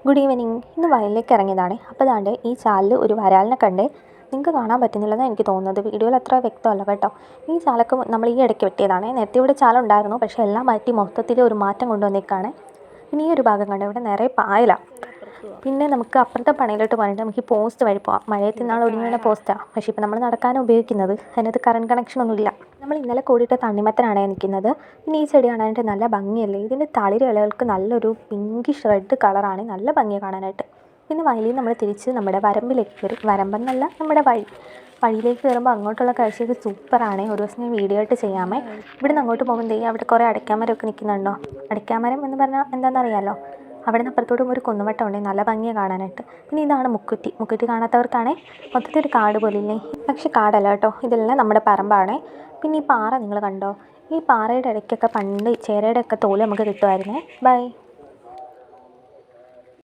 Good evening. ഇന്ന് വയലിലേക്ക് ഇറങ്ങിയതാണ്. അപ്പോൾ അതാണ്ട് ഈ ചാലിൽ ഒരു വരാലിനെ കണ്ടേ. നിങ്ങൾക്ക് കാണാൻ പറ്റുന്നില്ലെന്നാണ് എനിക്ക് തോന്നുന്നത്. വീഡിയോയിൽ അത്ര വ്യക്തമല്ല കേട്ടോ. ഈ ചാലൊക്കെ നമ്മൾ ഈ ഇടയ്ക്ക് വെട്ടിയതാണ്. നേരത്തെ ഇവിടെ ചാലുണ്ടായിരുന്നു, പക്ഷേ എല്ലാം മാറ്റി മൊത്തത്തിൽ ഒരു മാറ്റം കൊണ്ടുവന്നേക്കാണ്. പിന്നെ ഈ ഒരു ഭാഗം കണ്ടോ, ഇവിടെ നിറയെ പായലാണ്. പിന്നെ നമുക്ക് അപ്പുറത്തെ പണിയിലോട്ട് പോകാനായിട്ട് നമുക്ക് ഈ പോസ്റ്റ് വഴി പോകാം. മഴയത്ത് ഇന്നാൾ ഒടിഞ്ഞ പോസ്റ്റാണ്, പക്ഷേ ഇപ്പോൾ നമ്മൾ നടക്കാനും ഉപയോഗിക്കുന്നത്. അതിനകത്ത് കറണ്ട് കണക്ഷനൊന്നുമില്ല. നമ്മൾ ഇന്നലെ കൂടിയിട്ട് തണ്ണിമത്തനാണ് നിൽക്കുന്നത്. പിന്നെ ഈ ചെടി കാണാനായിട്ട് നല്ല ഭംഗിയല്ലേ. ഇതിൻ്റെ തളിര് ഇലകൾക്ക് നല്ലൊരു പിങ്കിഷ് റെഡ് കളറാണ്. നല്ല ഭംഗിയാണ് കാണാനായിട്ട്. പിന്നെ വയലിൽ നമ്മൾ തിരിച്ച് നമ്മുടെ വരമ്പിലേക്ക് കയറി. വരമ്പെന്നല്ല, നമ്മുടെ വഴിയിലേക്ക് കയറുമ്പോൾ അങ്ങോട്ടുള്ള കാഴ്ചയൊക്കെ സൂപ്പറാണ്. ഒരു ദിവസം ഞാൻ വീഡിയോ ആയിട്ട് ചെയ്യാമേ. ഇവിടെ നിന്ന് അങ്ങോട്ട് പോകുമ്പോൾ അവിടെ കുറേ അടയ്ക്കാമരമൊക്കെ നിൽക്കുന്നുണ്ടോ. അടയ്ക്കാമരം എന്ന് പറഞ്ഞാൽ എന്താണെന്നറിയാമല്ലോ. അവിടെ നിന്ന് അപ്പുറത്തോട്ടും ഒരു കുന്നുമട്ടം ഉണ്ട്, നല്ല ഭംഗിയാണ് കാണാനായിട്ട്. പിന്നെ ഇതാണ് മുക്കുറ്റി കാണാത്തവർക്കാണേ മൊത്തത്തിൽ ഒരു കാട് പോലില്ലേ. പക്ഷേ കാടല്ല കേട്ടോ, ഇതെല്ലാം നമ്മുടെ പറമ്പാണ്. പിന്നെ ഈ പാറ നിങ്ങൾ കണ്ടോ. ഈ പാറയുടെ ഇടയ്ക്കൊക്കെ പണ്ട് ചേരയുടെ ഒക്കെ തോല് നമുക്ക് കിട്ടുമായിരുന്നേ. ബൈ.